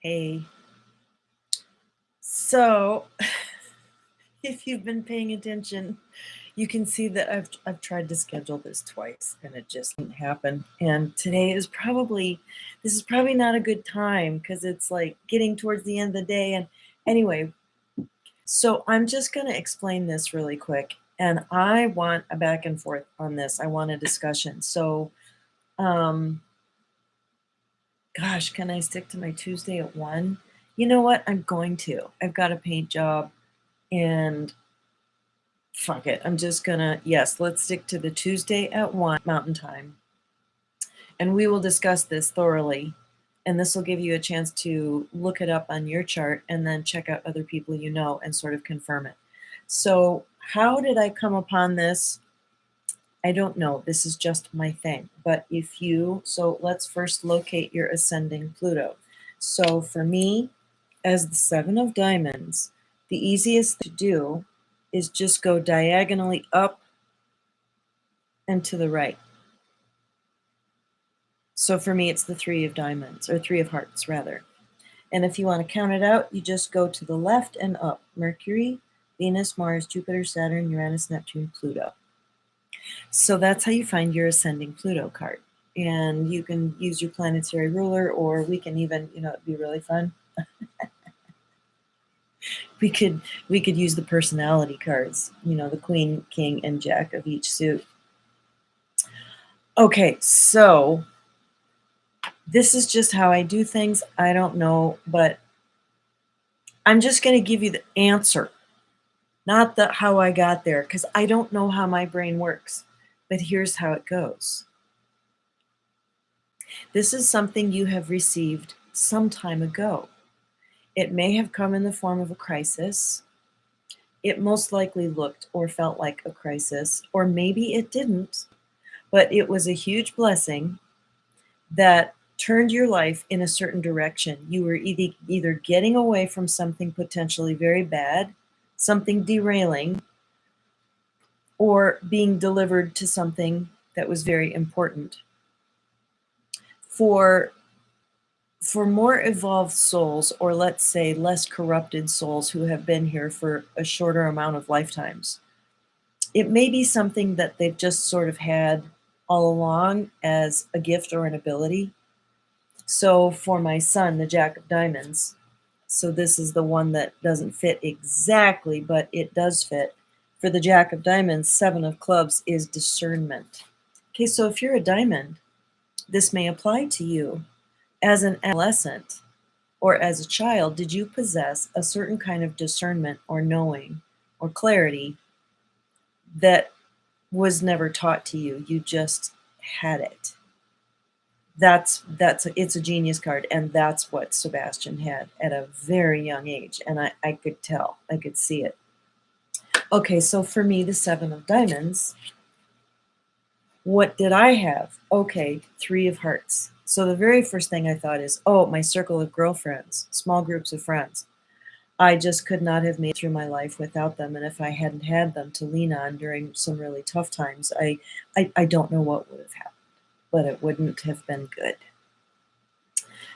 Hey, so if you've been paying attention, you can see that I've tried to schedule this twice and it just didn't happen. And today is probably this is probably not a good time because it's like getting towards the end of the day. And anyway, so I'm just gonna explain this really quick. And I want a back and forth on this. I want a discussion. So um gosh, can I stick to my Tuesday at 1? You know what? I'm going to. I've got a paint job and fuck it. I'm just gonna, yes, let's stick to the Tuesday at 1 Mountain Time. And we will discuss this thoroughly. And this will give you a chance to look it up on your chart and then check out other people you know and sort of confirm it. So, how did I come upon this? I don't know. This is just my thing. But so let's first locate your ascending Pluto. So, for me, as the Seven of Diamonds, the easiest to do is just go diagonally up and to the right. So for me, it's the Three of Diamonds, or Three of Hearts, rather. And if you want to count it out, you just go to the left and up. Mercury, Venus, Mars, Jupiter, Saturn, Uranus, Neptune, Pluto. So that's how you find your ascending Pluto card. And you can use your planetary ruler, or we can even, it'd be really fun. we could use the personality cards, the Queen, King, and Jack of each suit. Okay, so this is just how I do things. I don't know, but I'm just going to give you the answer, not the how I got there, because I don't know how my brain works. But here's how it goes. This is something you have received some time ago. It may have come in the form of a crisis. It most likely looked or felt like a crisis, or maybe it didn't, but it was a huge blessing that turned your life in a certain direction. You were either getting away from something potentially very bad, something derailing, or being delivered to something that was very important. For more evolved souls, or let's say less corrupted souls who have been here for a shorter amount of lifetimes, it may be something that they've just sort of had all along as a gift or an ability. So for my son, the Jack of Diamonds, so this is the one that doesn't fit exactly, but it does fit. For the Jack of Diamonds, Seven of Clubs is discernment. Okay, so if you're a diamond, this may apply to you. As an adolescent or as a child, did you possess a certain kind of discernment or knowing or clarity that was never taught to you? You just had it. It's a genius card, and that's what Sebastian had at a very young age, and I could tell, I could see it. Okay, so for me, the Seven of Diamonds, what did I have? Okay, Three of Hearts. So the very first thing I thought is, oh, my circle of girlfriends, small groups of friends. I just could not have made it through my life without them, and if I hadn't had them to lean on during some really tough times, I don't know what would have happened, but it wouldn't have been good.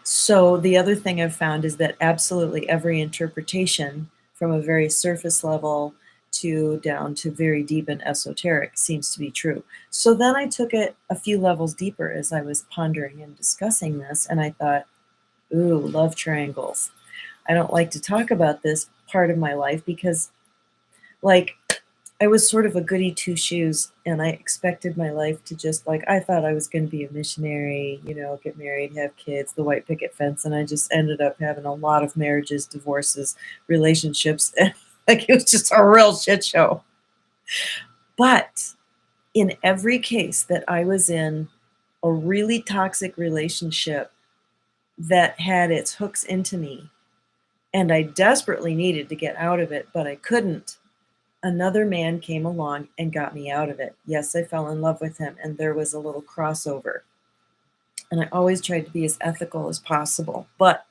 So the other thing I've found is that absolutely every interpretation, from a very surface level to down to very deep and esoteric, seems to be true. So then I took it a few levels deeper as I was pondering and discussing this, and I thought, ooh, love triangles. I don't like to talk about this part of my life because, like, I was sort of a goody two shoes, and I expected my life to just, like, I thought I was going to be a missionary, get married, have kids, the white picket fence, and I just ended up having a lot of marriages, divorces, relationships, and like it was just a real shit show. But in every case that I was in a really toxic relationship that had its hooks into me, and I desperately needed to get out of it, but I couldn't, another man came along and got me out of it. Yes, I fell in love with him, and there was a little crossover. And I always tried to be as ethical as possible, but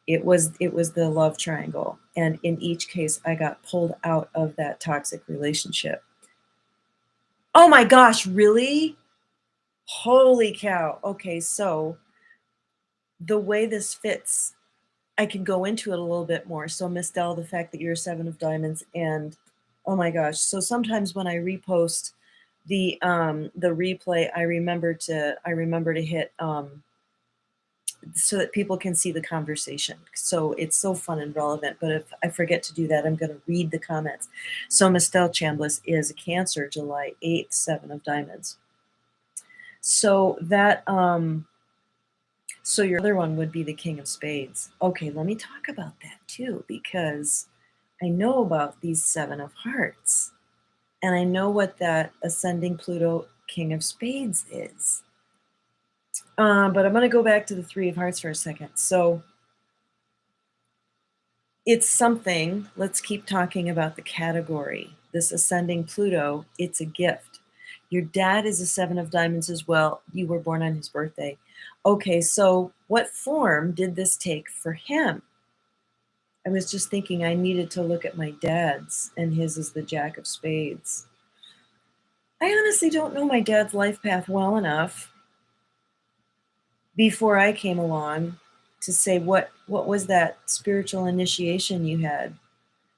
it was the love triangle. And in each case, I got pulled out of that toxic relationship. Oh my gosh, really? Holy cow. Okay, so the way this fits I can go into it a little bit more. So Miss Dell, the fact that you're a 7 of diamonds, and oh my gosh. So sometimes when I repost the replay, I remember to hit so that people can see the conversation. So it's so fun and relevant. But if I forget to do that, I'm going to read the comments. So Miss Dell Chambliss is a Cancer, July 8th, 7 of diamonds. So that so your other one would be the King of Spades. Okay, let me talk about that too, because I know about these 7 of hearts, and I know what that ascending Pluto King of Spades is. But I'm going to go back to the 3 of hearts for a second. So it's something, let's keep talking about the category. This ascending Pluto, it's a gift. Your dad is a 7 of diamonds as well. You were born on his birthday. Okay, so what form did this take for him? I was just thinking I needed to look at my dad's, and his is the Jack of Spades. I honestly don't know my dad's life path well enough before I came along to say what was that spiritual initiation you had,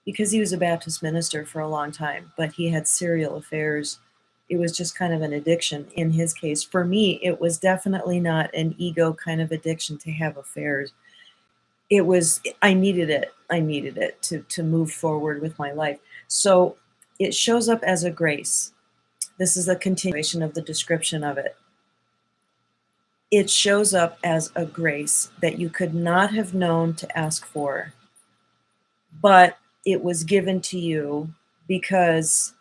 because he was a Baptist minister for a long time, but he had serial affairs. It was just kind of an addiction in his case. For me, it was definitely not an ego kind of addiction to have affairs. It was, I needed it. I needed it to move forward with my life. So it shows up as a grace. This is a continuation of the description of it. It shows up as a grace that you could not have known to ask for, but it was given to you because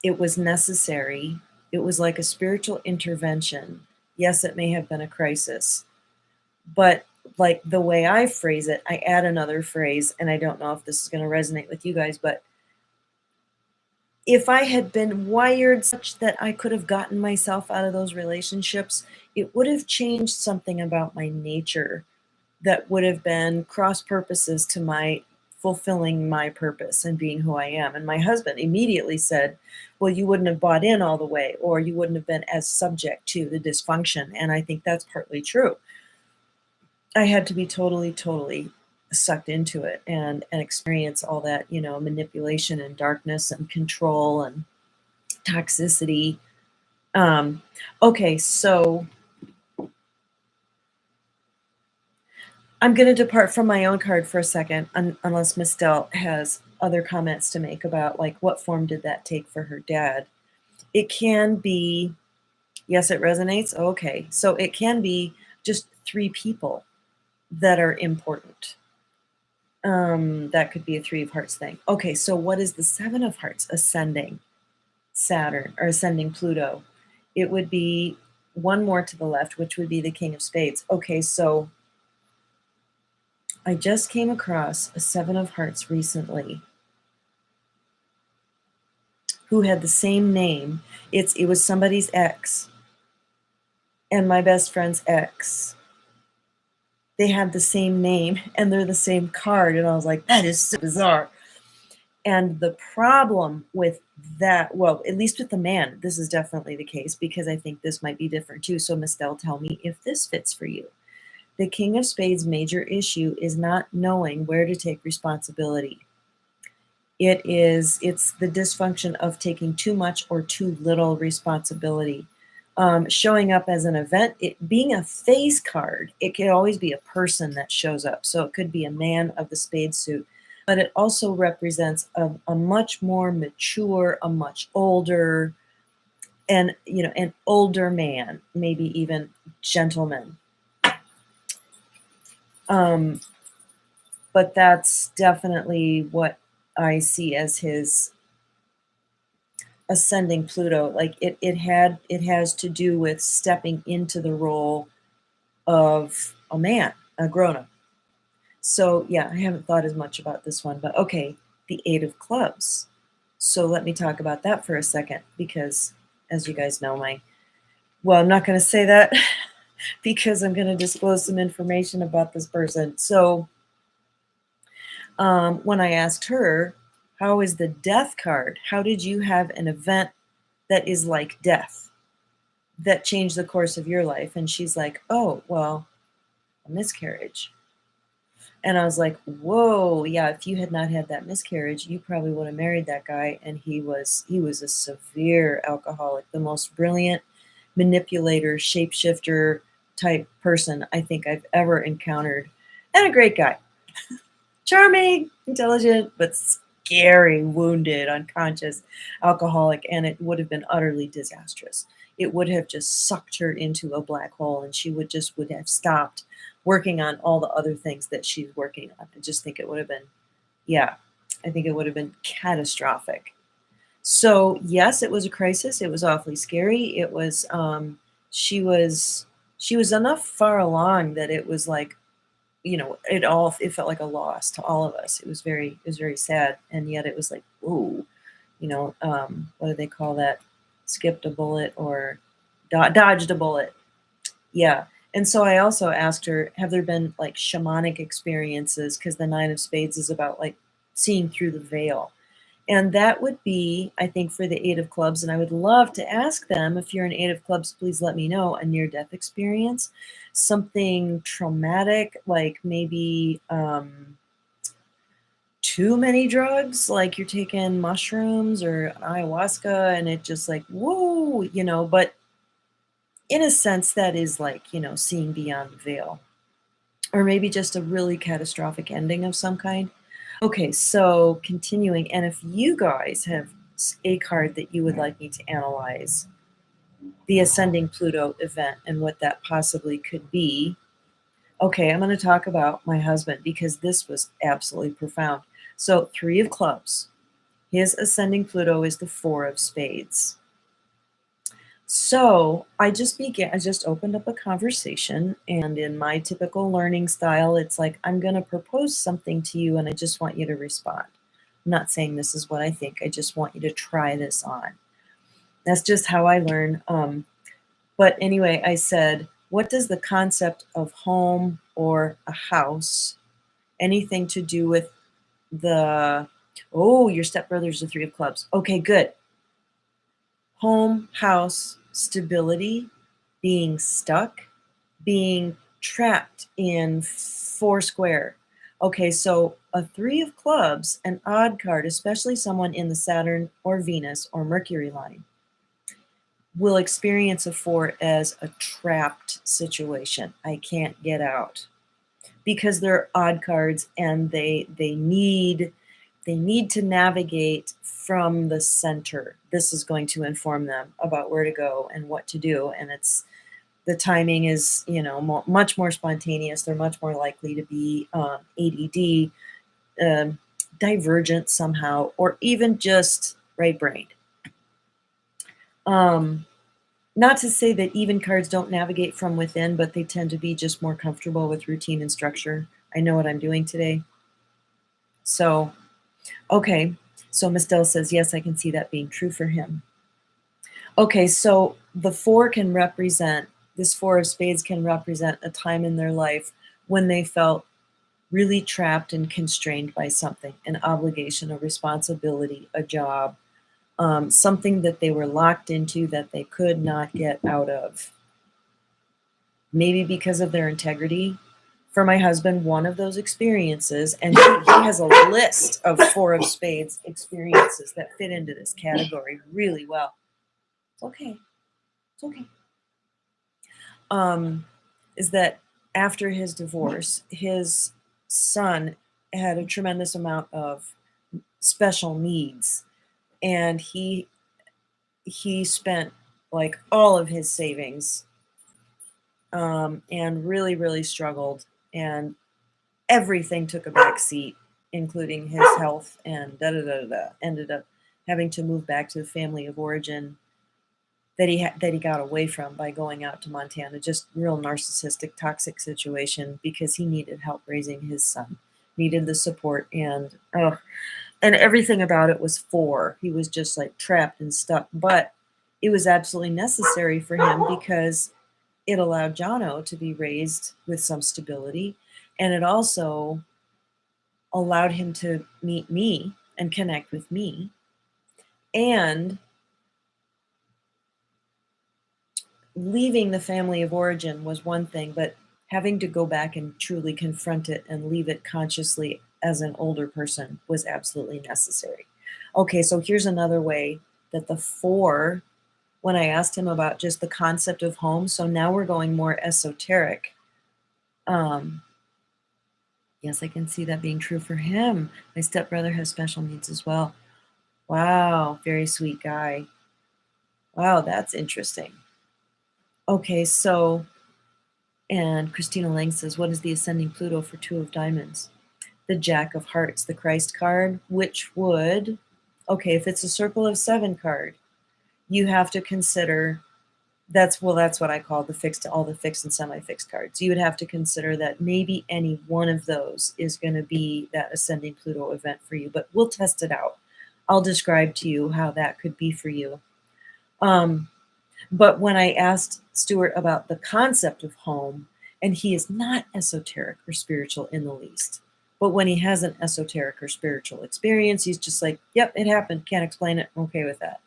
it was necessary. It was like a spiritual intervention. Yes, it may have been a crisis, but like the way I phrase it, I add another phrase, and I don't know if this is going to resonate with you guys, but if I had been wired such that I could have gotten myself out of those relationships, it would have changed something about my nature that would have been cross purposes to my fulfilling my purpose and being who I am. And my husband immediately said, well, you wouldn't have bought in all the way, or you wouldn't have been as subject to the dysfunction. And I think that's partly true. I had to be totally, totally sucked into it and experience all that, manipulation and darkness and control and toxicity. Okay, so I'm going to depart from my own card for a second, unless Miss Dell has other comments to make about like what form did that take for her dad. It can be, yes, it resonates. Okay, so it can be just 3 people that are important. That could be a 3 of hearts thing. Okay, so what is the 7 of hearts ascending Saturn or ascending Pluto? It would be one more to the left, which would be the King of Spades. Okay, so I just came across a 7 of hearts recently who had the same name. It was somebody's ex and my best friend's ex. They had the same name and they're the same card. And I was like, that is so bizarre. And the problem with that, well, at least with the man, this is definitely the case, because I think this might be different too. So Miss Dell, tell me if this fits for you. The King of Spades' major issue is not knowing where to take responsibility. It's the dysfunction of taking too much or too little responsibility. Showing up as an event, it being a face card, it could always be a person that shows up. So it could be a man of the spade suit, but it also represents a much more mature, a much older, and an older man, maybe even gentleman. But that's definitely what I see as his ascending Pluto. Like it has to do with stepping into the role of a man, a grown-up. So yeah, I haven't thought as much about this one, but okay, the 8 of clubs. So let me talk about that for a second, because as you guys know, well, I'm not going to say that because I'm going to disclose some information about this person. So when I asked her, how is the death card? How did you have an event that is like death that changed the course of your life? And she's like, oh, well, a miscarriage. And I was like, whoa, yeah, if you had not had that miscarriage, you probably would have married that guy. And he was a severe alcoholic, the most brilliant manipulator, shapeshifter type person I think I've ever encountered. And a great guy. Charming, intelligent, but scary, wounded, unconscious alcoholic, and it would have been utterly disastrous. It would have just sucked her into a black hole, and she would have stopped working on all the other things that she's working on. I just think it would have been, yeah, I think it would have been catastrophic. So yes, it was a crisis. It was awfully scary. It was she was enough far along that it was like, it felt like a loss to all of us. It was very sad, and yet it was like, ooh, what do they call that? Skipped a bullet or dodged a bullet. Yeah. And so I also asked her, have there been like shamanic experiences? Because the Nine of Spades is about like seeing through the veil. And that would be, I think, for the Eight of Clubs. And I would love to ask them, if you're an Eight of Clubs, please let me know, a near-death experience, something traumatic, like maybe too many drugs, like you're taking mushrooms or ayahuasca, and it just like, whoa, but in a sense, that is like, seeing beyond the veil. Or maybe just a really catastrophic ending of some kind. Okay, so continuing, and if you guys have a card that you would like me to analyze, the ascending Pluto event and what that possibly could be. Okay, I'm going to talk about my husband because this was absolutely profound. So, Three of Clubs. His ascending Pluto is the Four of Spades. So I just opened up a conversation, and in my typical learning style, it's like, I'm going to propose something to you, and I just want you to respond. I'm not saying this is what I think. I just want you to try this on. That's just how I learn. But anyway, I said, what does the concept of home or a house, anything to do with your stepbrother's the Three of Clubs. Okay, good. Home, house, stability, being stuck, being trapped in four square. Okay, so a Three of Clubs, an odd card, especially someone in the Saturn or Venus or Mercury line, will experience a four as a trapped situation. I can't get out, because they're odd cards, and they need to navigate from the center. This is going to inform them about where to go and what to do, and the timing is much more spontaneous. They're much more likely to be ADD, divergent somehow, or even just right-brained. Not to say that even cards don't navigate from within, but they tend to be just more comfortable with routine and structure. I know what I'm doing today. So, okay. So Miss Dell says, yes, I can see that being true for him. Okay, so the four can represent, this Four of Spades can represent a time in their life when they felt really trapped and constrained by something, an obligation, a responsibility, a job, something that they were locked into that they could not get out of. Maybe because of their integrity. For my husband, one of those experiences, and he has a list of Four of Spades experiences that fit into this category really well. It's okay. It's okay. Is that after his divorce, his son had a tremendous amount of special needs, and he spent like all of his savings, and really, really struggled, and everything took a back seat, including his health, and ended up having to move back to the family of origin that he got away from by going out to Montana. Just real narcissistic, toxic situation, because he needed help raising his son, needed the support, and everything about it was four. He was just like trapped and stuck, but it was absolutely necessary for him because it allowed Jono to be raised with some stability, and it also allowed him to meet me and connect with me. And leaving the family of origin was one thing, but having to go back and truly confront it and leave it consciously as an older person was absolutely necessary. Okay, so here's another way that the 4, when I asked him about just the concept of home, so now we're going more esoteric. Um, yes, I can see that being true for him. My stepbrother has special needs as well. Wow, very sweet guy. Wow, that's interesting. Okay, so, and Christina Lang says, what is the ascending Pluto for 2 of diamonds? The Jack of Hearts, the Christ card, which would, okay, if it's a Circle of 7 card, you have to consider, that's what I call all the fixed and semi-fixed cards. You would have to consider that maybe any one of those is going to be that ascending Pluto event for you, but we'll test it out. I'll describe to you how that could be for you. But when I asked Stuart about the concept of home, and he is not esoteric or spiritual in the least, but when he has an esoteric or spiritual experience, he's just like, yep, it happened. Can't explain it. I'm okay with that.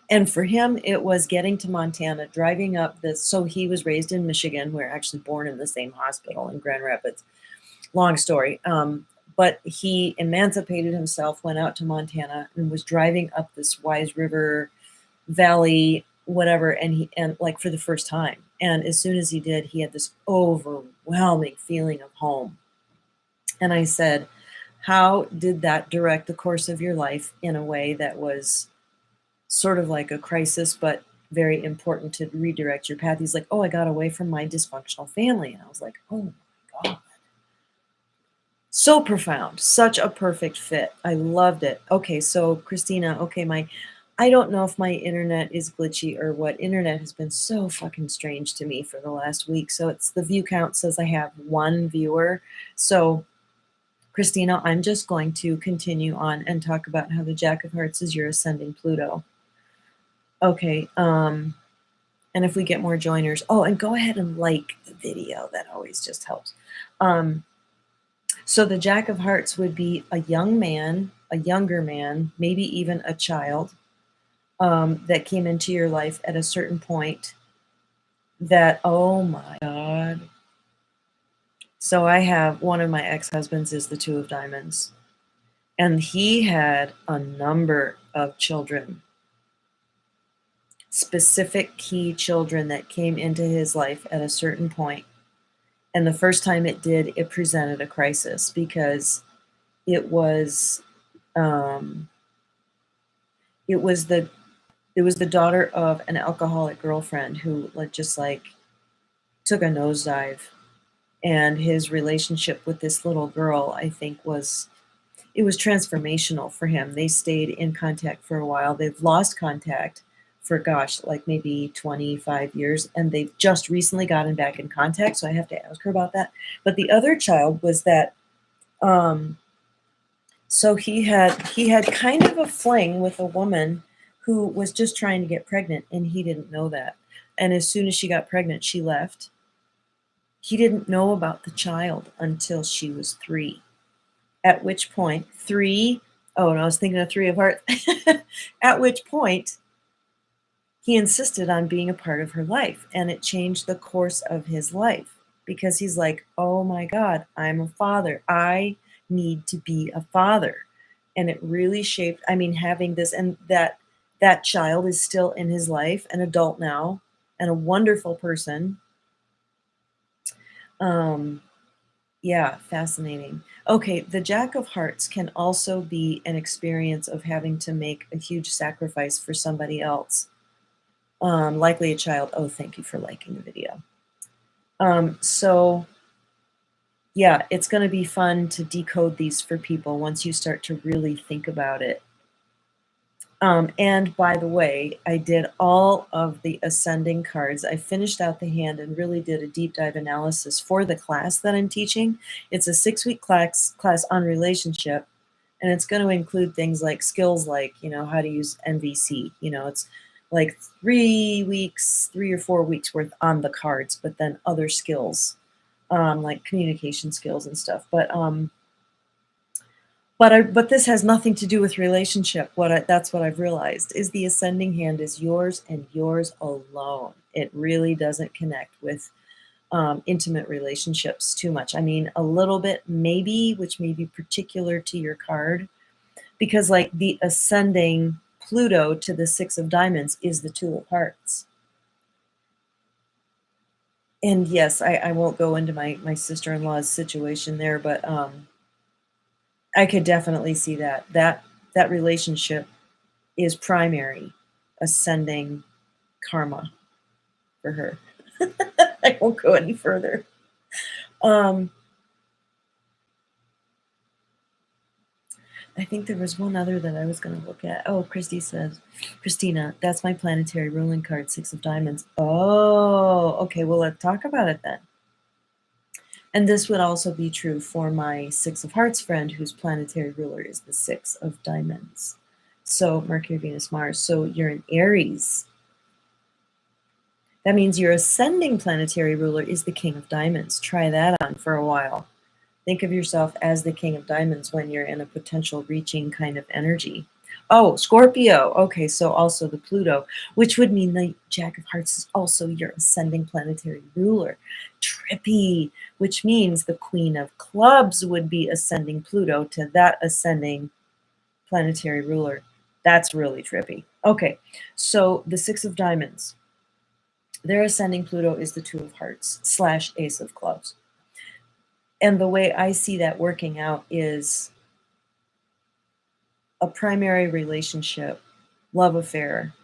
And for him, it was getting to Montana, driving up this. So he was raised in Michigan. We're actually born in the same hospital in Grand Rapids. Long story. But he emancipated himself, went out to Montana, and was driving up this Wise River Valley, whatever, and like for the first time. And as soon as he did, he had this overwhelming feeling of home. And I said, how did that direct the course of your life in a way that was sort of like a crisis, but very important to redirect your path? He's like, oh, I got away from my dysfunctional family. And I was like, oh my God. So profound, such a perfect fit. I loved it. Okay, so Christina, okay, I don't know if my internet is glitchy or what. Internet has been so fucking strange to me for the last week. So it's the view count says I have 1 viewer. So Christina, I'm just going to continue on and talk about how the Jack of Hearts is your ascending Pluto. Okay, and if we get more joiners, oh, and go ahead and like the video. That always just helps. So the Jack of Hearts would be a young man, a younger man, maybe even a child that came into your life at a certain point that, oh my God. So I have one of my ex-husbands is the 2 of diamonds. And he had a number of children, specific key children that came into his life at a certain point. And the first time it did, it presented a crisis because it was it was the daughter of an alcoholic girlfriend who just like took a nosedive, and his relationship with this little girl, I think, was transformational for him. They stayed in contact for a while. They've lost contact for like maybe 25 years, and they've just recently gotten back in contact, so I have to ask her about that. But the other child was that so he had kind of a fling with a woman who was just trying to get pregnant, and he didn't know that. And as soon as she got pregnant, she left. He didn't know about the child until she was 3. At which point, 3, oh, and I was thinking of 3 of Hearts. At which point, he insisted on being a part of her life, and it changed the course of his life because he's like, oh my God, I'm a father. I need to be a father. And it really shaped, I mean, having this, and that child is still in his life, an adult now, and a wonderful person. Yeah, fascinating. Okay, the Jack of Hearts can also be an experience of having to make a huge sacrifice for somebody else. Likely a child. Oh, thank you for liking the video. So yeah, it's going to be fun to decode these for people once you start to really think about it. And by the way, I did all of the ascending cards. I finished out the hand and really did a deep dive analysis for the class that I'm teaching. It's a 6-week class on relationship, and it's going to include things like skills like, how to use MVC. It's like 3 or 4 weeks worth on the cards, but then other skills, like communication skills and stuff. But this has nothing to do with relationship. That's what I've realized is the ascending hand is yours and yours alone. It really doesn't connect with intimate relationships too much. I mean, a little bit maybe, which may be particular to your card, because like the ascending Pluto to the Six of Diamonds is the Two of Hearts. And yes, I won't go into my sister-in-law's situation there, but I could definitely see that relationship is primary ascending karma for her. I won't go any further. Um, I think there was one other that I was going to look at. Oh, Christy says, Christina, that's my planetary ruling card, Six of Diamonds. Oh, okay. Well, let's talk about it then. And this would also be true for my Six of Hearts friend, whose planetary ruler is the Six of Diamonds. So Mercury, Venus, Mars. So you're in Aries. That means your ascending planetary ruler is the King of Diamonds. Try that on for a while. Think of yourself as the King of Diamonds when you're in a potential reaching kind of energy. Oh, Scorpio. Okay, so also the Pluto, which would mean the Jack of Hearts is also your ascending planetary ruler. Trippy, which means the Queen of Clubs would be ascending Pluto to that ascending planetary ruler. That's really trippy. Okay, so the Six of Diamonds, their ascending Pluto is the Two of Hearts / Ace of Clubs. And the way I see that working out is a primary relationship, love affair,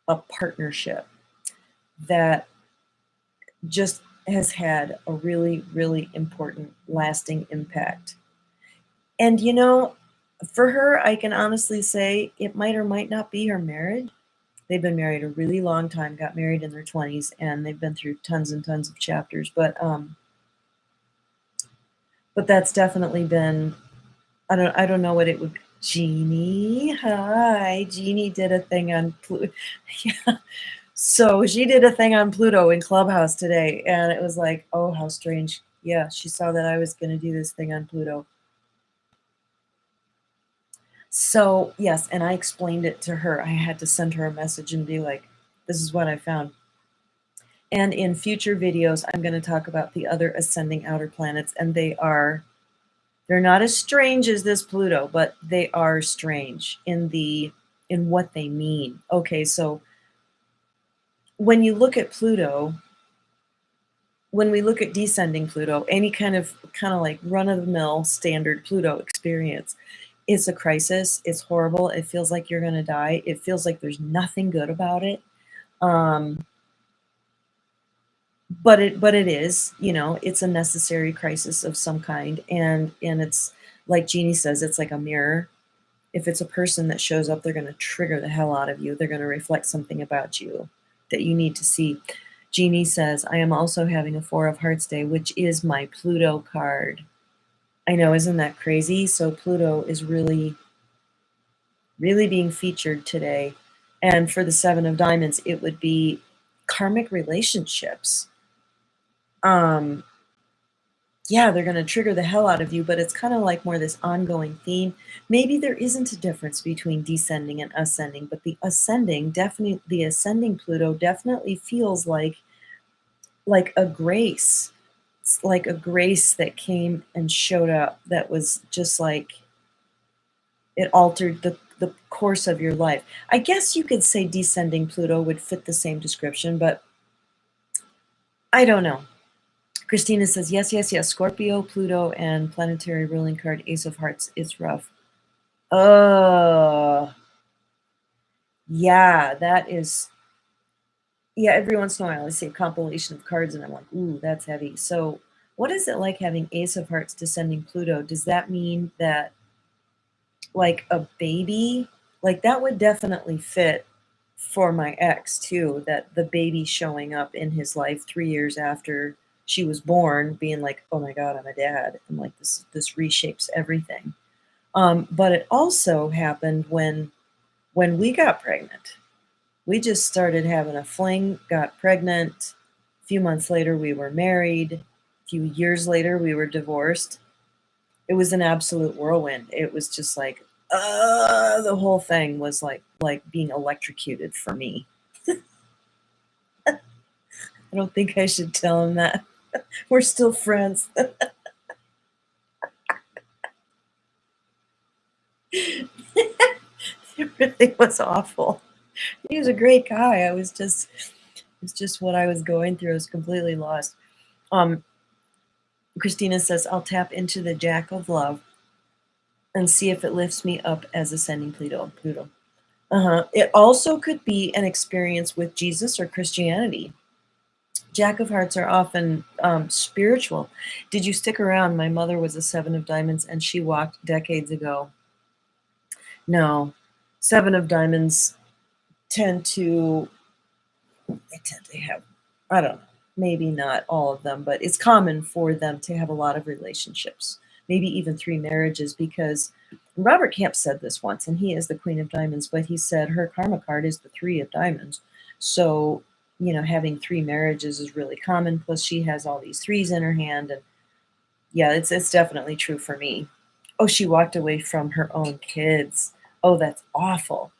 a partnership that just has had a really, really important, lasting impact. And, you know, for her, I can honestly say it might or might not be her marriage. They've been married a really long time, got married in their 20s, and they've been through tons and tons of chapters. But that's definitely been, I don't know what it would be. Jeannie, hi. Jeannie did a thing on Pluto. Yeah. So she did a thing on Pluto in Clubhouse today, and it was like, oh, how strange. Yeah, she saw that I was going to do this thing on Pluto. So, yes, and I explained it to her. I had to send her a message and be like, this is what I found. And in future videos, I'm going to talk about the other ascending outer planets, and they're not as strange as this Pluto, but they are strange in what they mean. Okay, so when you look at Pluto, when we look at descending Pluto, any kind of like run-of-the-mill standard Pluto experience, it's a crisis. It's horrible. It feels like you're going to die. It feels like there's nothing good about it. But it is, you know, it's a necessary crisis of some kind, and it's like Jeannie says, it's like a mirror. If it's a person that shows up, they're going to trigger the hell out of you. They're going to reflect something about you that you need to see. Jeannie says, I am also having a Four of Hearts day, which is my Pluto card. I know, isn't that crazy? So Pluto is really, really being featured today. And for the Seven of Diamonds, it would be karmic relationships. Yeah, they're going to trigger the hell out of you, but it's kind of like more this ongoing theme. Maybe there isn't a difference between descending and ascending, but the ascending Pluto definitely feels like a grace. It's like a grace that came and showed up that was just like it altered the course of your life. I guess you could say descending Pluto would fit the same description, but I don't know. Christina says, yes, yes, yes. Scorpio, Pluto, and planetary ruling card, Ace of Hearts. It's rough. Yeah, that is. Yeah, every once in a while I see a compilation of cards and I'm like, ooh, that's heavy. So, what is it like having Ace of Hearts descending Pluto? Does that mean that, like, a baby, like, that would definitely fit for my ex too, that the baby showing up in his life 3 years after she was born, being like, oh my God, I'm a dad. And like, this reshapes everything. But it also happened when we got pregnant. We just started having a fling, got pregnant. A few months later, we were married. A few years later, we were divorced. It was an absolute whirlwind. It was just like, the whole thing was like being electrocuted for me. I don't think I should tell him that. We're still friends. It really was awful. He was a great guy. It's just what I was going through. I was completely lost. Um, Christina says, I'll tap into the Jack of Love and see if it lifts me up as ascending Pluto. Uh-huh. It also could be an experience with Jesus or Christianity. Jack of Hearts are often spiritual. Did you stick around? My mother was a Seven of Diamonds and she walked decades ago. No, Seven of Diamonds tend to, they tend to have, I don't know, maybe not all of them, but it's common for them to have a lot of relationships, maybe even three marriages, because Robert Camp said this once, and he is the Queen of Diamonds, but he said her karma card is the Three of Diamonds. So, having three marriages is really common. Plus, she has all these threes in her hand. And yeah, it's definitely true for me. Oh, she walked away from her own kids. Oh, that's awful.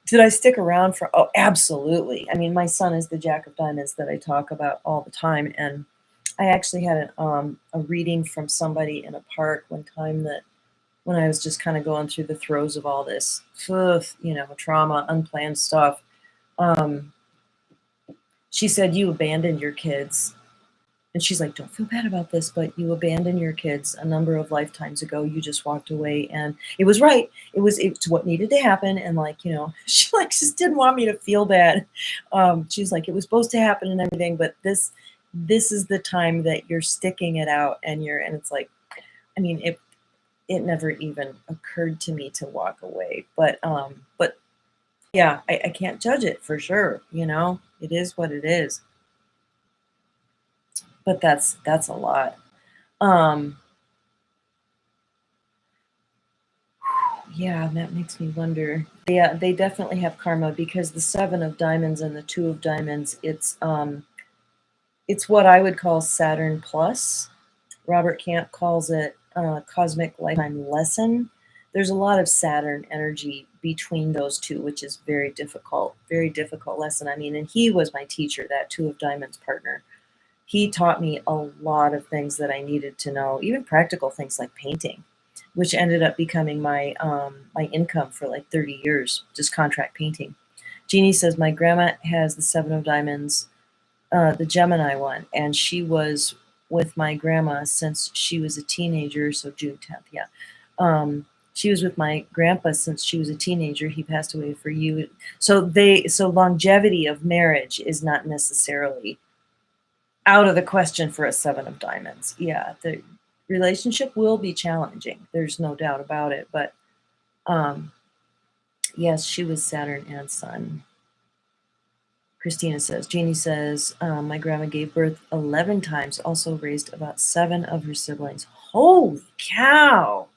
Did I stick around for oh, absolutely. I mean, my son is the Jack of Diamonds that I talk about all the time, and I actually had a reading from somebody in a park one time that when I was just kind of going through the throes of all this, trauma, unplanned stuff. Um, she said, "You abandoned your kids." And she's like, don't feel bad about this, but you abandoned your kids a number of lifetimes ago. You just walked away and it was right. It's what needed to happen. And she just didn't want me to feel bad. She's like, it was supposed to happen and everything, but this is the time that you're sticking it out and it's like, I mean, it never even occurred to me to walk away, but yeah, I can't judge it for sure. It is what it is, but that's a lot. Um, Yeah, that makes me wonder. Yeah, they definitely have karma because the Seven of Diamonds and the Two of Diamonds, it's what I would call Saturn plus. Robert Camp calls it cosmic lifetime lesson. There's a lot of Saturn energy between those two, which is very difficult lesson. I mean, and he was my teacher, that Two of Diamonds partner. He taught me a lot of things that I needed to know, even practical things like painting, which ended up becoming my income for like 30 years, just contract painting. Jeannie says my grandma has the Seven of Diamonds, the Gemini one, and she was with my grandma since she was a teenager. So June 10th, yeah. She was with my grandpa since she was a teenager. He passed away for you. So longevity of marriage is not necessarily out of the question for a Seven of Diamonds. Yeah, the relationship will be challenging. There's no doubt about it. But um, yes, she was Saturn and Sun. Christina says, Jeannie says, my grandma gave birth 11 times, also raised about 7 of her siblings. Holy cow!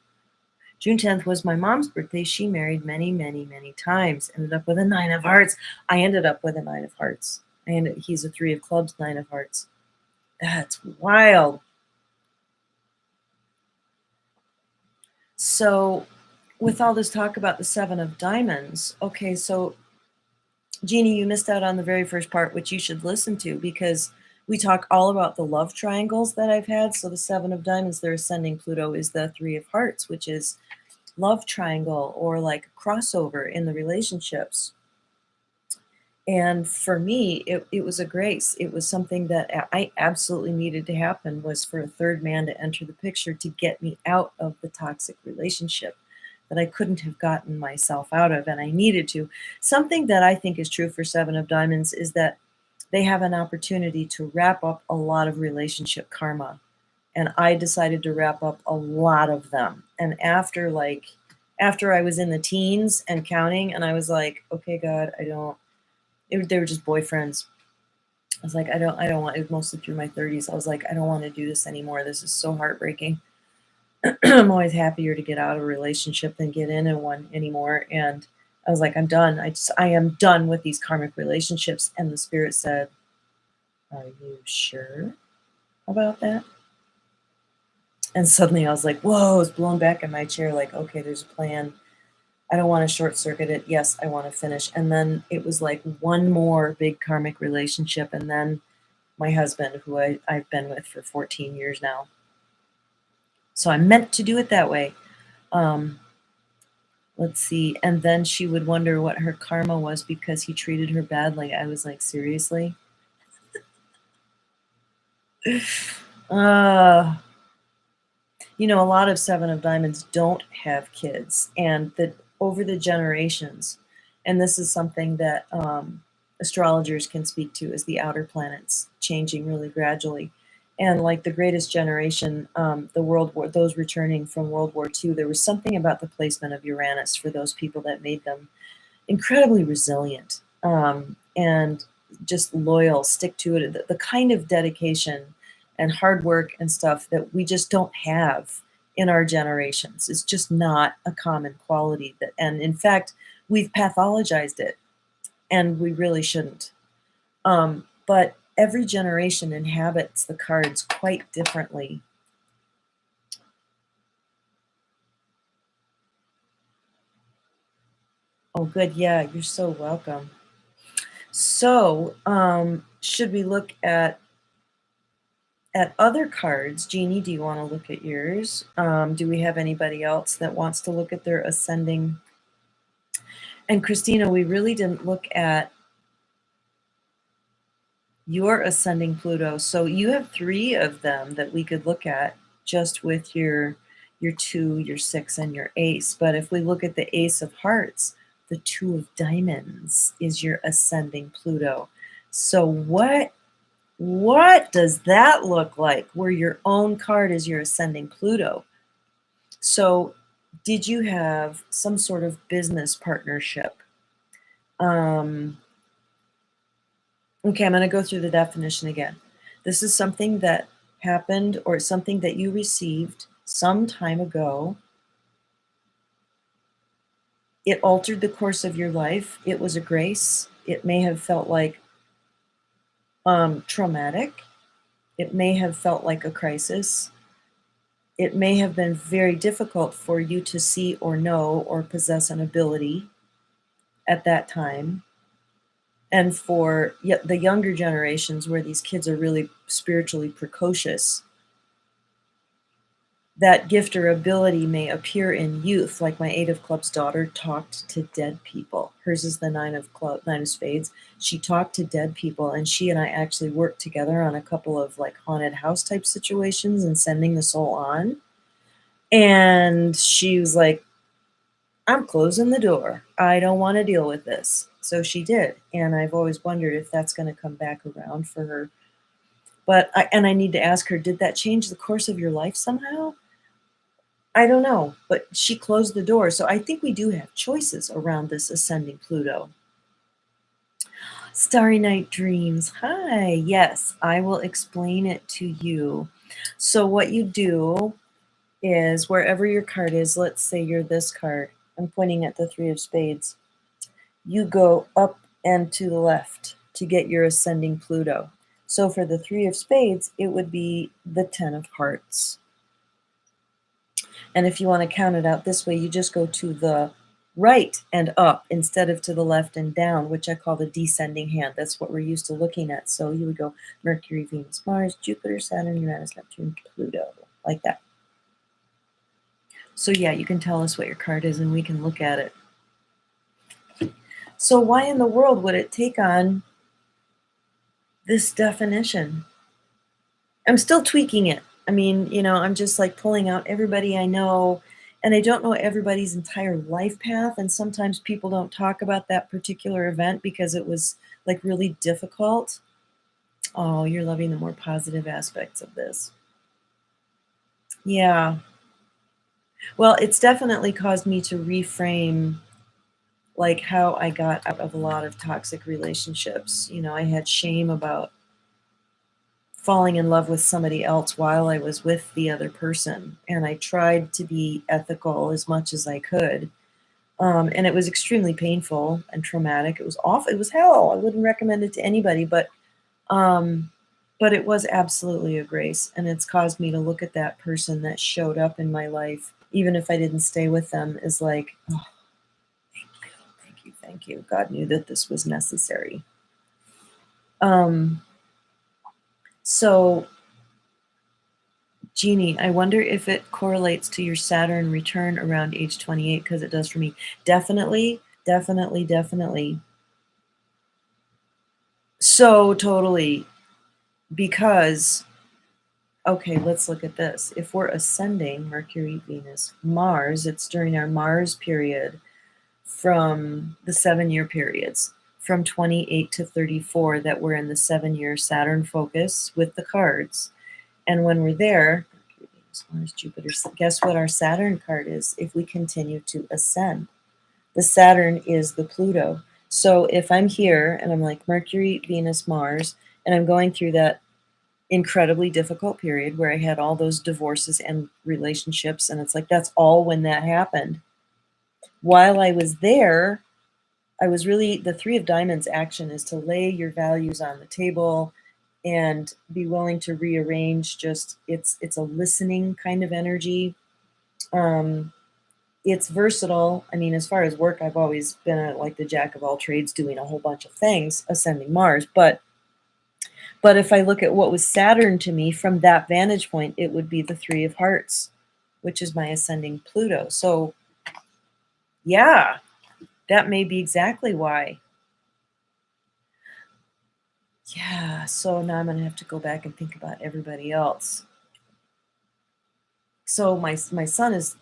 June 10th was my mom's birthday. She married many, many, many times. Ended up with a 9 of hearts. I ended up with a 9 of hearts. And he's a 3 of clubs, 9 of hearts. That's wild. So, with all this talk about the Seven of Diamonds, okay, so Jeannie, you missed out on the very first part, which you should listen to because we talk all about the love triangles that I've had. So, the Seven of Diamonds, their ascending Pluto is the Three of Hearts, which is love triangle or like crossover in the relationships. And for me, it was a grace. It was something that I absolutely needed to happen was for a third man to enter the picture to get me out of the toxic relationship that I couldn't have gotten myself out of, and I needed to. Something that I think is true for Seven of Diamonds is that they have an opportunity to wrap up a lot of relationship karma. And I decided to wrap up a lot of them. And after I was in the teens and counting, and I was like, okay, God, I don't they were just boyfriends. I was like, I don't want it mostly through my 30s. I was like, I don't want to do this anymore. This is so heartbreaking. I'm always happier to get out of a relationship than get in one anymore. And I was like, I'm done. I am done with these karmic relationships. And the spirit said, are you sure about that? And suddenly I was like, whoa, I was blown back in my chair. Like, okay, there's a plan. I don't want to short circuit it. Yes, I want to finish. And then it was like one more big karmic relationship. And then my husband, who I've been with for 14 years now. So I'm meant to do it that way. Um, let's see. And then she would wonder what her karma was because he treated her badly. I was like, seriously? uh, you know, a lot of Seven of Diamonds don't have kids, and that over the generations, and this is something that astrologers can speak to, is the outer planets changing really gradually. And like the Greatest Generation, the World War, those returning from World War II, there was something about the placement of Uranus for those people that made them incredibly resilient, and just loyal, stick to it, the kind of dedication and hard work and stuff that we just don't have in our generations. It's just not a common quality that, and in fact, we've pathologized it, and we really shouldn't. But every generation inhabits the cards quite differently. Oh, good. Yeah, you're so welcome. So, should we look at other cards? Jeannie, do you want to look at yours? Do we have anybody else that wants to look at their ascending? And Christina, we really didn't look at your ascending Pluto. So you have 3 of them that we could look at just with your 2, your 6, and your ace. But if we look at the Ace of Hearts, the 2 of Diamonds is your ascending Pluto. So what does that look like where your own card is your ascending Pluto? So did you have some sort of business partnership? Okay, I'm going to go through the definition again. This is something that happened or something that you received some time ago. It altered the course of your life. It was a grace. It may have felt like traumatic. It may have felt like a crisis. It may have been very difficult for you to see or know or possess an ability at that time. And for the younger generations, where these kids are really spiritually precocious, that gift or ability may appear in youth. Like my 8 of Clubs daughter talked to dead people. Hers is the 9 of Spades. She talked to dead people, and she and I actually worked together on a couple of like haunted house type situations and sending the soul on. And she was like, I'm closing the door. I don't want to deal with this. So she did. And I've always wondered if that's going to come back around for her. But I need to ask her, did that change the course of your life somehow? I don't know, but she closed the door. So I think we do have choices around this ascending Pluto. Starry Night Dreams. Hi. Yes, I will explain it to you. So what you do is wherever your card is, let's say you're this card. I'm pointing at the 3 of Spades. You go up and to the left to get your ascending Pluto. So for the 3 of Spades, it would be the 10 of Hearts. And if you want to count it out this way, you just go to the right and up instead of to the left and down, which I call the descending hand. That's what we're used to looking at. So you would go Mercury, Venus, Mars, Jupiter, Saturn, Uranus, Neptune, Pluto, like that. So yeah, you can tell us what your card is and we can look at it. So why in the world would it take on this definition? I'm still tweaking it. I mean, you know, I'm just like pulling out everybody I know, and I don't know everybody's entire life path. And sometimes people don't talk about that particular event because it was like really difficult. Oh, you're loving the more positive aspects of this. Yeah. Well, it's definitely caused me to reframe like how I got out of a lot of toxic relationships. You know, I had shame about falling in love with somebody else while I was with the other person. And I tried to be ethical as much as I could. And it was extremely painful and traumatic. It was awful. It was hell. I wouldn't recommend it to anybody, but it was absolutely a grace. And it's caused me to look at that person that showed up in my life, even if I didn't stay with them, as like, oh, thank you, thank you. God knew that this was necessary. So, Jeannie, I wonder if it correlates to your Saturn return around age 28, because it does for me. Definitely, definitely, definitely. So totally, because, okay, let's look at this. If we're ascending Mercury, Venus, Mars, it's during our Mars period from the 7-year periods from 28 to 34 that we're in the 7-year Saturn focus with the cards. And when we're there, Mercury, Venus, Mars, Jupiter, guess what our Saturn card is if we continue to ascend? The Saturn is the Pluto. So if I'm here and I'm like Mercury, Venus, Mars, and I'm going through that incredibly difficult period where I had all those divorces and relationships, and it's like that's all when that happened. While I was there, I was really, the Three of Diamonds action is to lay your values on the table and be willing to rearrange. Just it's a listening kind of energy. It's versatile. I mean, as far as work, I've always been like the jack of all trades, doing a whole bunch of things, ascending Mars. But if I look at what was Saturn to me from that vantage point, it would be the Three of Hearts, which is my ascending Pluto. So yeah, that may be exactly why. Yeah, so now I'm gonna have to go back and think about everybody else. So my son is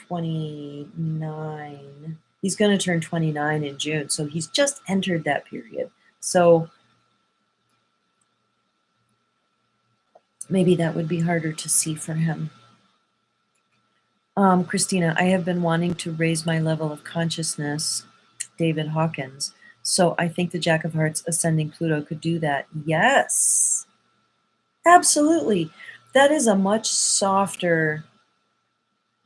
29. He's gonna turn 29 in June, so he's just entered that period. So maybe that would be harder to see for him. Christina, I have been wanting to raise my level of consciousness, David Hawkins. So I think the Jack of Hearts ascending Pluto could do that. Yes, absolutely. That is a much softer,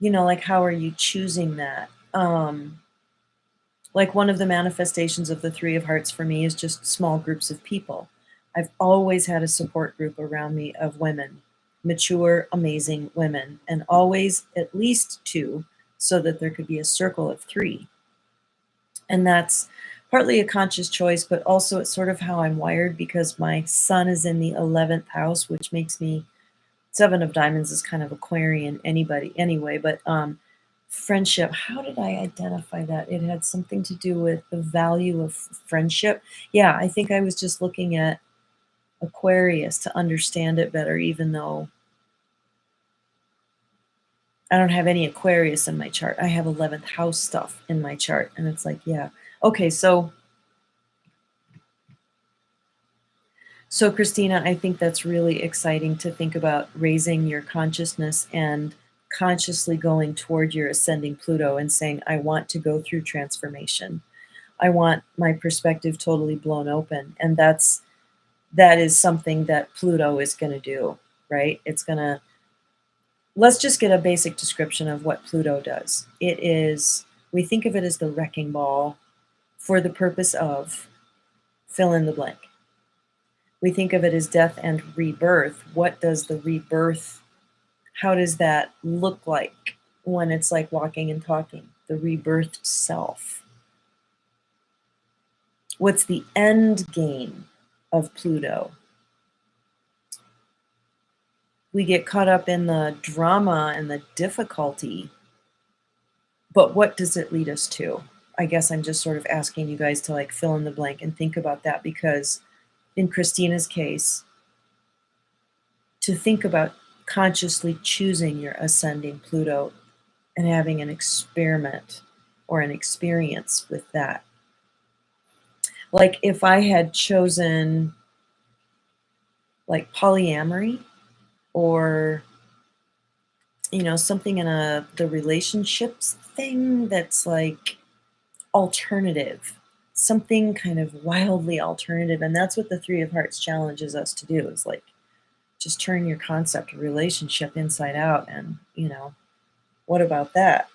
like how are you choosing that? Like one of the manifestations of the Three of Hearts for me is just small groups of people. I've always had a support group around me of women, mature, amazing women, and always at least two, so that there could be a circle of three. And that's partly a conscious choice, but also it's sort of how I'm wired because my sun is in the 11th house, which makes me, Seven of Diamonds is kind of Aquarian anyway, but friendship, how did I identify that? It had something to do with the value of friendship. Yeah, I think I was just looking at Aquarius to understand it better, even though I don't have any Aquarius in my chart. I have 11th house stuff in my chart, and it's like, yeah. Okay, so Christina, I think that's really exciting to think about raising your consciousness and consciously going toward your ascending Pluto and saying, I want to go through transformation. I want my perspective totally blown open. And that is something that Pluto is going to do, right? It's going to, let's just get a basic description of what Pluto does. It is, we think of it as the wrecking ball for the purpose of fill in the blank. We think of it as death and rebirth. What does the rebirth, how does that look like when it's like walking and talking? The rebirthed self. What's the end game of Pluto? We get caught up in the drama and the difficulty, but what does it lead us to? I guess I'm just sort of asking you guys to like fill in the blank and think about that, because in Christina's case, to think about consciously choosing your ascending Pluto and having an experiment or an experience with that. Like if I had chosen like polyamory or something in the relationships thing that's like alternative, something kind of wildly alternative. And that's what the Three of Hearts challenges us to do, is like just turn your concept of relationship inside out. And what about that?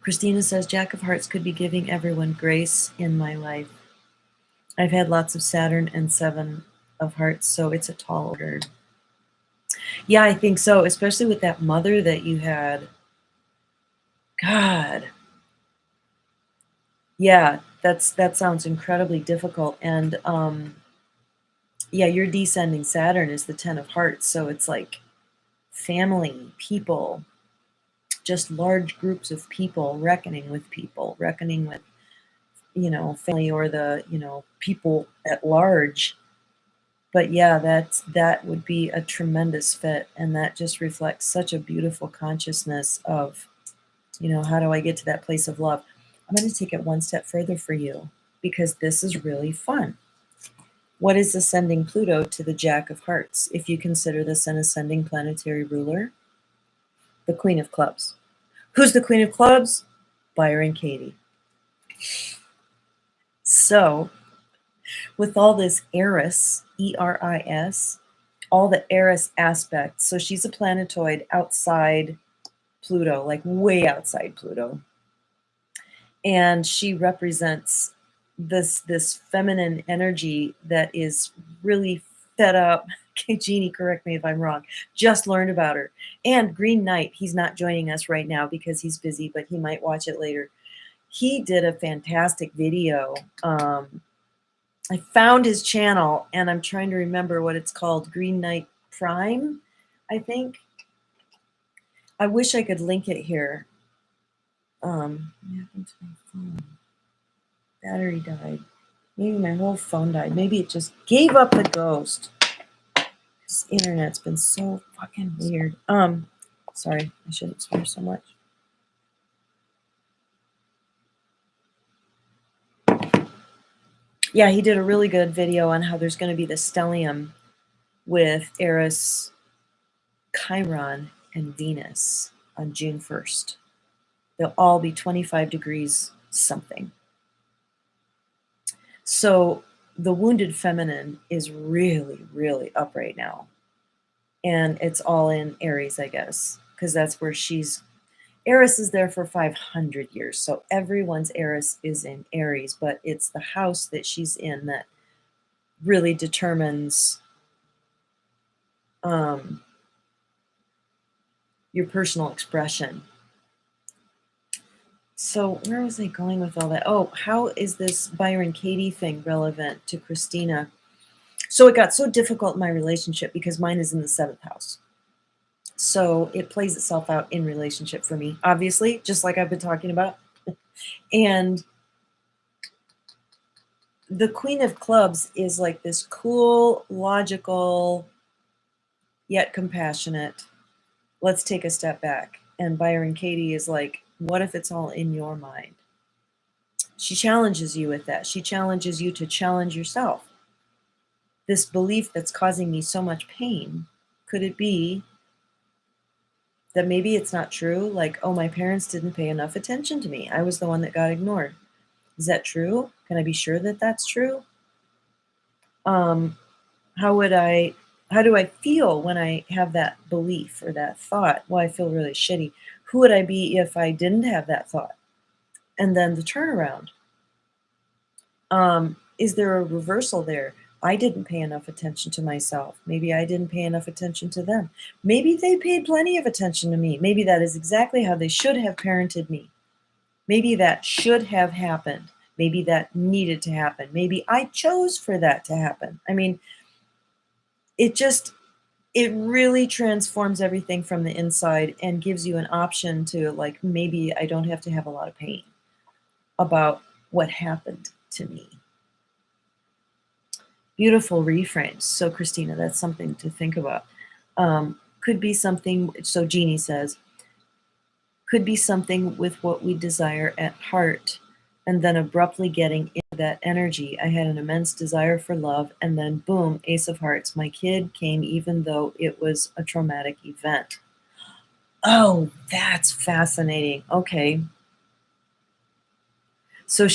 Christina says Jack of Hearts could be giving everyone grace in my life. I've had lots of Saturn and Seven of Hearts, so it's a tall order. Yeah, I think so, especially with that mother that you had. God. Yeah, that sounds incredibly difficult, and, yeah, your descending Saturn is the 10 of hearts, so it's like family, people, just large groups of people, reckoning with, family or the, people at large. But yeah, that would be a tremendous fit, and that just reflects such a beautiful consciousness of, how do I get to that place of love? I'm going to take it one step further for you because this is really fun. What is ascending Pluto to the Jack of Hearts, if you consider this an ascending planetary ruler? The Queen of Clubs. Who's the Queen of Clubs? Byron Katie. So, with all this Eris, Eris, all the Eris aspects, so she's a planetoid outside Pluto, like way outside Pluto. And she represents this feminine energy that is really fed up. Okay, Jeannie, correct me if I'm wrong. Just learned about her. And Green Knight, he's not joining us right now because he's busy, but he might watch it later. He did a fantastic video. I found his channel and I'm trying to remember what it's called. Green Knight Prime, I think. I wish I could link it here. What happened to my phone? Battery died. Maybe my whole phone died. Maybe it just gave up the ghost. This internet's been so fucking weird. Sorry, I shouldn't swear so much. Yeah, he did a really good video on how there's going to be the stellium with Eris, Chiron, and Venus on June 1st. They'll all be 25 degrees something. So the wounded feminine is really, really up right now. And it's all in Aries, I guess, because that's where Eris is there for 500 years. So everyone's Eris is in Aries, but it's the house that she's in that really determines your personal expression. So where was I going with all that? Oh, how is this Byron Katie thing relevant to Christina? So it got so difficult in my relationship because mine is in the 7th house. So it plays itself out in relationship for me, obviously, just like I've been talking about. And the Queen of Clubs is like this cool, logical, yet compassionate. Let's take a step back. And Byron Katie is like, what if it's all in your mind? She challenges you with that. She challenges you to challenge yourself. This belief that's causing me so much pain, could it be that maybe it's not true? Like, oh, my parents didn't pay enough attention to me. I was the one that got ignored. Is that true? Can I be sure that that's true? How do I feel when I have that belief or that thought? Well, I feel really shitty. Who would I be if I didn't have that thought? And then the turnaround. Is there a reversal there? I didn't pay enough attention to myself. Maybe I didn't pay enough attention to them. Maybe they paid plenty of attention to me. Maybe that is exactly how they should have parented me. Maybe that should have happened. Maybe that needed to happen. Maybe I chose for that to happen. I mean, it really transforms everything from the inside and gives you an option to, like, maybe I don't have to have a lot of pain about what happened to me. Beautiful reframes. So, Christina, that's something to think about. Could be something, so Jeannie says, could be something with what we desire at heart, and then abruptly getting into that energy. I had an immense desire for love, and then boom, Ace of Hearts. My kid came even though it was a traumatic event. Oh, that's fascinating. Okay. So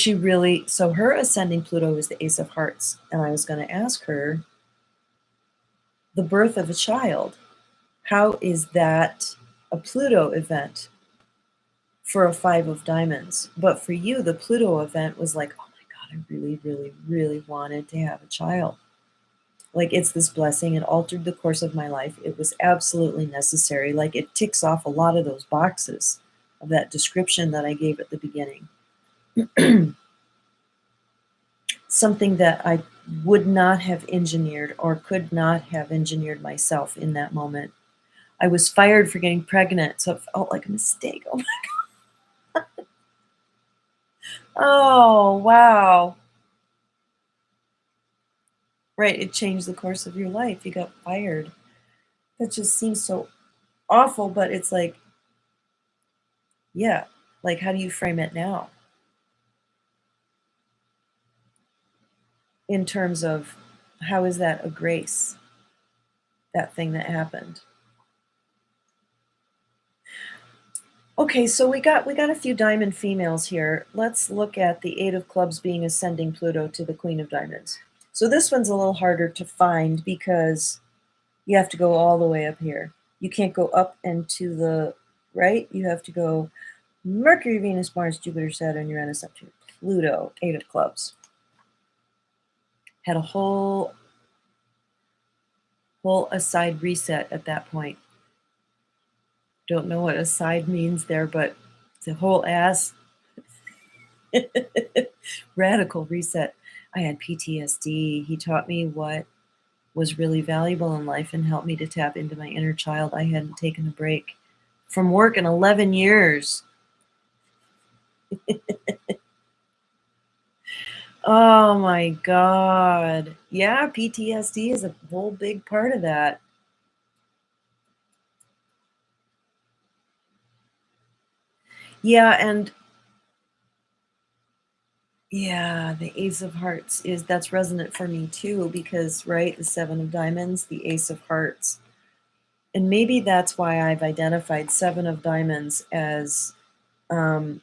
her ascending Pluto is the Ace of Hearts. And I was going to ask her the birth of a child. How is that a Pluto event for a 5 of diamonds? But for you, the Pluto event was like, oh my God, I really, really, really wanted to have a child. Like, it's this blessing. It altered the course of my life. It was absolutely necessary. Like, it ticks off a lot of those boxes of that description that I gave at the beginning. Something that I would not have engineered or could not have engineered myself in that moment. I was fired for getting pregnant, so it felt like a mistake. Oh, oh wow. Right, it changed the course of your life. You got fired. That just seems so awful, but it's like, yeah, like how do you frame it now in terms of how is that a grace, that thing that happened? Okay, so we got a few diamond females here. Let's look at the Eight of Clubs being ascending Pluto to the Queen of Diamonds. So this one's a little harder to find because you have to go all the way up here. You can't go up and to the right. You have to go Mercury, Venus, Mars, Jupiter, Saturn, Uranus, Neptune, Pluto, Eight of Clubs. Had a whole aside reset at that point. Don't know what aside means there, but it's a whole ass radical reset. I had PTSD. He taught me what was really valuable in life and helped me to tap into my inner child. I hadn't taken a break from work in 11 years. Oh my God. Yeah, PTSD is a whole big part of that. Yeah, and yeah, the Ace of Hearts that's resonant for me too, because right, the Seven of Diamonds, the Ace of Hearts. And maybe that's why I've identified Seven of Diamonds as um,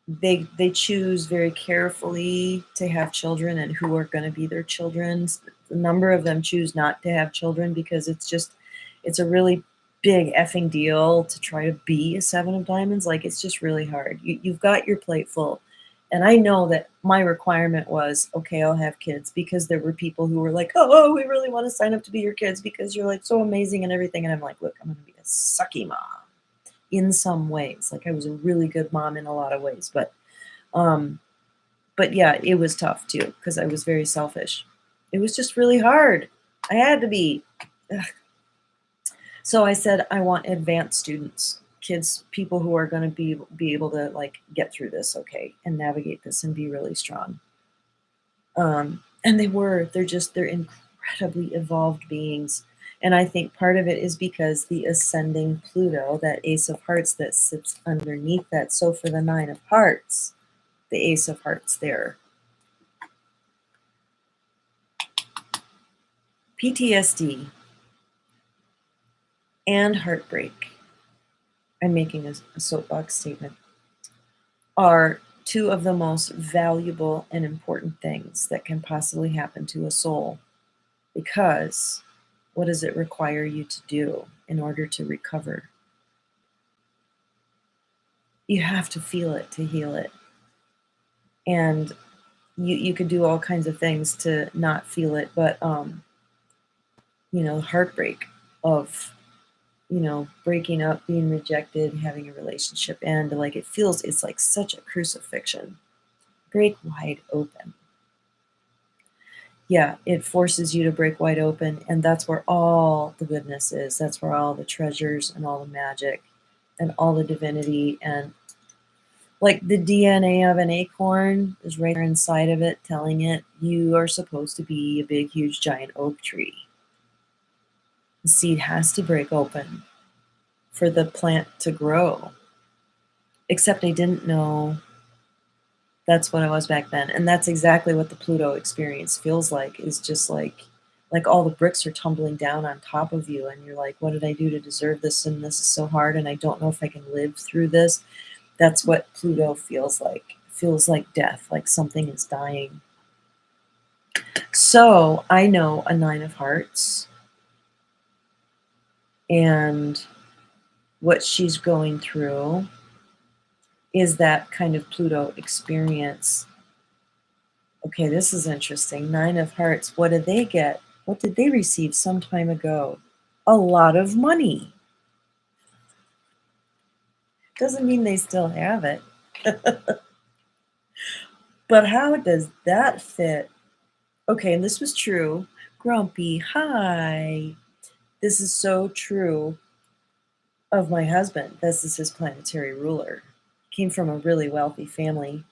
they choose very carefully to have children and who are going to be their children. A number of them choose not to have children because it's a really big effing deal to try to be a Seven of Diamonds. Like it's just really hard. You've got your plate full. And I know that my requirement was, okay, I'll have kids, because there were people who were like, oh, we really want to sign up to be your kids because you're like so amazing and everything. And I'm like, look, I'm going to be a sucky mom in some ways. Like I was a really good mom in a lot of ways, um, but yeah, it was tough too because I was very selfish. It was just really hard. I had to be. Ugh. So I said, I want advanced students, kids, people who are going to be able to like get through this, okay, and navigate this and be really strong. And they're incredibly evolved beings. And I think part of it is because the ascending Pluto, that Ace of Hearts that sits underneath that. So for the Nine of Hearts, the Ace of Hearts there. PTSD and heartbreak, I'm making a soapbox statement, are two of the most valuable and important things that can possibly happen to a soul. Because what does it require you to do in order to recover? You have to feel it to heal it. And you could do all kinds of things to not feel it, but heartbreak of breaking up, being rejected, having a relationship end, like it's like such a crucifixion. Break wide open. Yeah, it forces you to break wide open, and that's where all the goodness is. That's where all the treasures and all the magic and all the divinity, and like the DNA of an acorn is right there inside of it, telling it you are supposed to be a big, huge, giant oak tree. The seed has to break open for the plant to grow. Except I didn't know that's what I was back then. And that's exactly what the Pluto experience feels like, is just like all the bricks are tumbling down on top of you and you're like, what did I do to deserve this? And this is so hard and I don't know if I can live through this. That's what Pluto feels like. It feels like death, like something is dying. So I know a Nine of Hearts and what she's going through is that kind of Pluto experience. Okay, this is interesting. Nine of Hearts. What did they get? What did they receive some time ago? A lot of money. Doesn't mean they still have it. But how does that fit? Okay, and this was true. Grumpy, hi. This is so true of my husband. This is his planetary ruler. Came from a really wealthy family.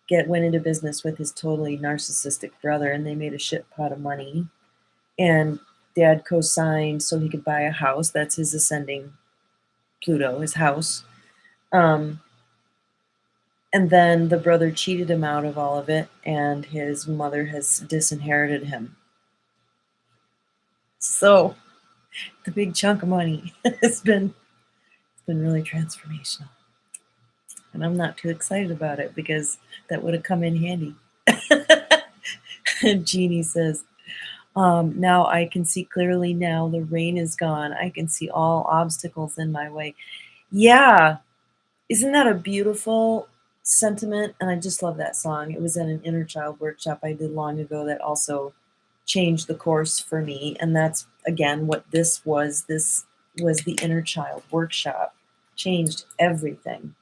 Went into business with his totally narcissistic brother, and they made a shit pot of money. And dad co-signed so he could buy a house. That's his ascending Pluto, his house. And then the brother cheated him out of all of it, and his mother has disinherited him. So the big chunk of money has been really transformational. And I'm not too excited about it because that would have come in handy. And Jeannie says, now I can see clearly now the rain is gone. I can see all obstacles in my way. Yeah. Isn't that a beautiful sentiment? And I just love that song. It was in an inner child workshop I did long ago that also changed the course for me. And that's, again, what this was. This was the inner child workshop. Changed everything.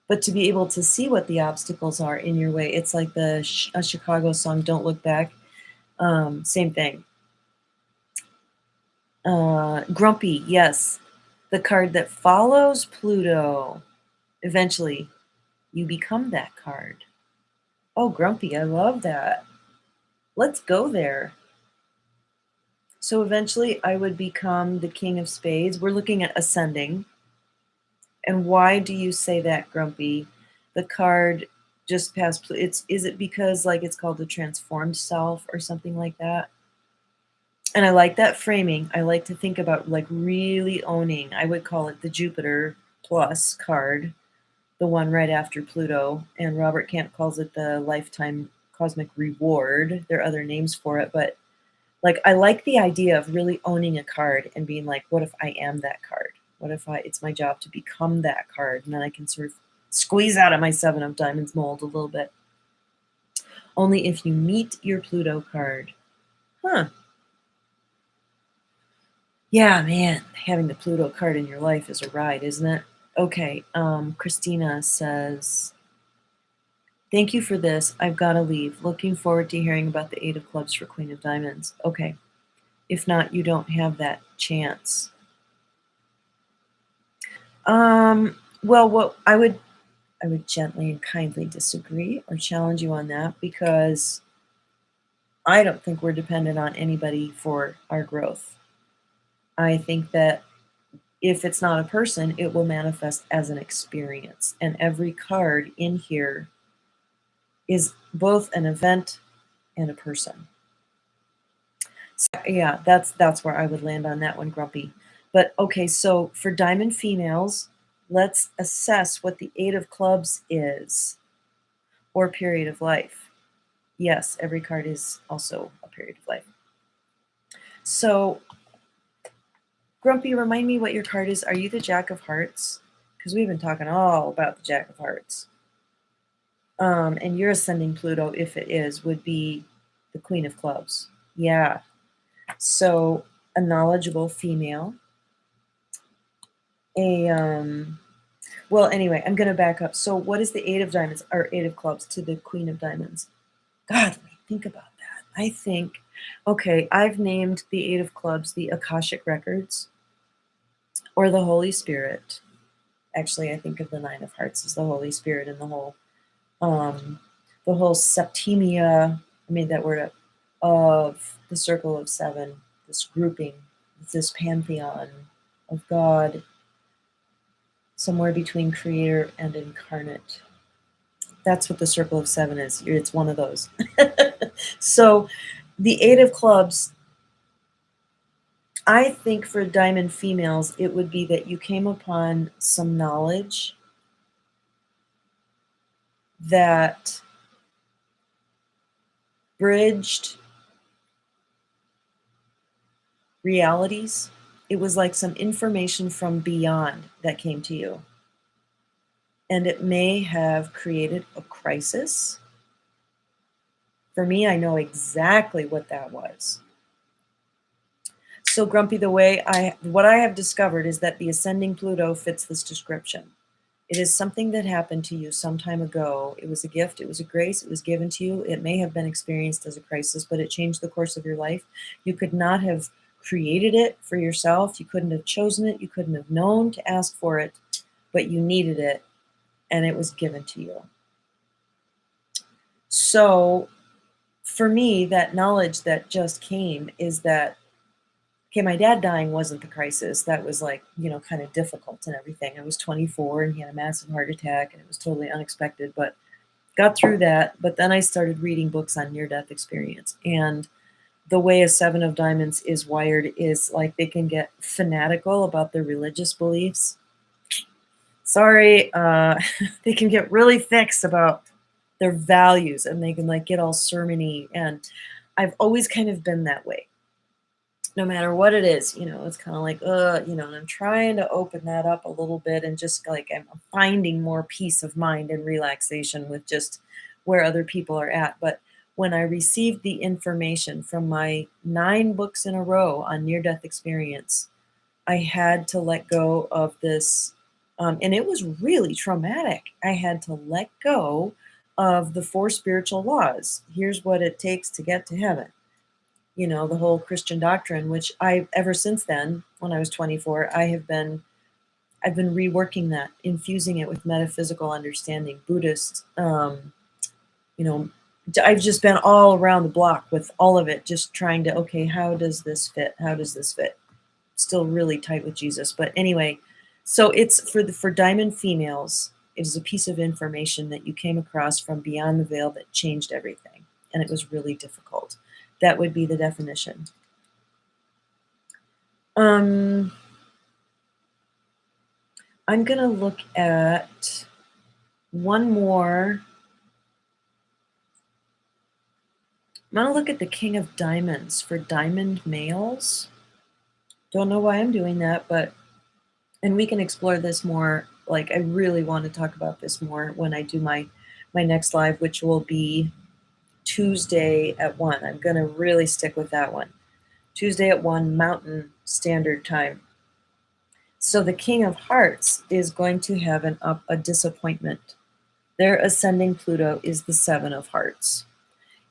But to be able to see what the obstacles are in your way, it's like a Chicago song, Don't Look Back. Same thing. Grumpy, yes. The card that follows Pluto. Eventually, you become that card. Oh, Grumpy, I love that. Let's go there. So eventually, I would become the King of Spades. We're looking at ascending. And why do you say that, Grumpy? The card just past is it because like it's called the transformed self or something like that? And I like that framing. I like to think about like really owning. I would call it the Jupiter plus card, the one right after Pluto. And Robert Camp calls it the lifetime cosmic reward. There are other names for it, but like I like the idea of really owning a card and being like, what if I am that card? What if it's my job to become that card? And then I can sort of squeeze out of my Seven of Diamonds mold a little bit. Only if you meet your Pluto card. Huh. Yeah, man, having the Pluto card in your life is a ride, isn't it? Okay, Christina says, thank you for this. I've got to leave. Looking forward to hearing about the Eight of Clubs for Queen of Diamonds. Okay. If not, you don't have that chance. Well, what I would gently and kindly disagree or challenge you on that because I don't think we're dependent on anybody for our growth. I think that if it's not a person, it will manifest as an experience. And every card in here is both an event and a person. So, yeah, that's where I would land on that one, Grumpy. But okay, so for Diamond females, let's assess what the Eight of Clubs is or period of life. Yes, every card is also a period of life. So, Grumpy, remind me what your card is. Are you the Jack of Hearts? Because we've been talking all about the Jack of Hearts. And your ascending Pluto, if it is, would be the Queen of Clubs. Yeah. So, a knowledgeable female. Well, anyway, I'm going to back up. So, what is the Eight of Diamonds or Eight of Clubs to the Queen of Diamonds? God, let me think about that. I think, okay, I've named the Eight of Clubs the Akashic Records or the Holy Spirit. Actually, I think of the Nine of Hearts as the Holy Spirit and the whole septimia, I made that word up, of the Circle of Seven, this grouping, this pantheon of God, somewhere between creator and incarnate. That's what the Circle of Seven is. It's one of those. So the Eight of Clubs, I think for Diamond females, it would be that you came upon some knowledge that bridged realities. It was like some information from beyond that came to you. And it may have created a crisis. For me, I know exactly what that was. So Grumpy, what I have discovered is that the ascending Pluto fits this description. It is something that happened to you some time ago. It was a gift, it was a grace, it was given to you. It may have been experienced as a crisis, but it changed the course of your life. You could not have created it for yourself. You couldn't have chosen it. You couldn't have known to ask for it, but you needed it, and it was given to you. So for me, that knowledge that just came is that, okay, my dad dying wasn't the crisis. That was like, kind of difficult and everything. I was 24 and he had a massive heart attack and it was totally unexpected, but got through that. But then I started reading books on near-death experience. And the way a Seven of Diamonds is wired is like they can get fanatical about their religious beliefs. Sorry, they can get really fixed about their values and they can like get all sermony. And I've always kind of been that way. No matter what it is, it's kind of like, and I'm trying to open that up a little bit and just like I'm finding more peace of mind and relaxation with just where other people are at. But when I received the information from my 9 books in a row on near-death experience, I had to let go of this, and it was really traumatic. I had to let go of the 4 spiritual laws. Here's what it takes to get to heaven. The whole Christian doctrine, which ever since then, when I was 24, I've been reworking that, infusing it with metaphysical understanding, Buddhist, I've just been all around the block with all of it, just trying to, okay, how does this fit? How does this fit? Still really tight with Jesus. But anyway, so it's for diamond females, it is a piece of information that you came across from beyond the veil that changed everything. And it was really difficult. That would be the definition. I'm going to look at one more. I'm going to look at the King of Diamonds for diamond males. Don't know why I'm doing that, and we can explore this more. Like, I really want to talk about this more when I do my next live, which will be Tuesday at 1. I'm going to really stick with that one. Tuesday at 1 Mountain Standard Time. So the King of Hearts is going to have a disappointment. Their ascending Pluto is the 7 of Hearts.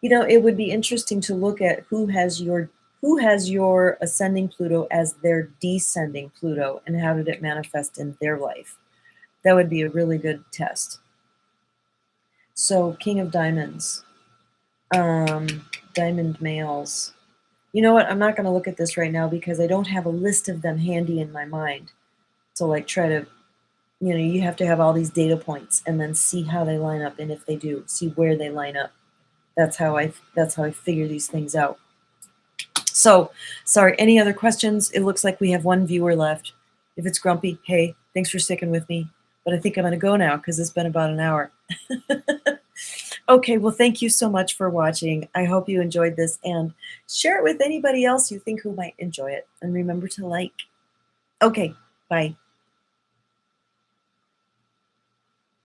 It would be interesting to look at who has your ascending Pluto as their descending Pluto and how did it manifest in their life. That would be a really good test. So King of Diamonds, diamond males. You know what? I'm not going to look at this right now because I don't have a list of them handy in my mind to like try to, you have to have all these data points and then see how they line up, and if they do, see where they line up. That's how I figure these things out. So, sorry, any other questions? It looks like we have 1 viewer left. If it's Grumpy, hey, thanks for sticking with me. But I think I'm going to go now because it's been about an hour. Okay, well, thank you so much for watching. I hope you enjoyed this, and share it with anybody else you think who might enjoy it. And remember to like. Okay, bye.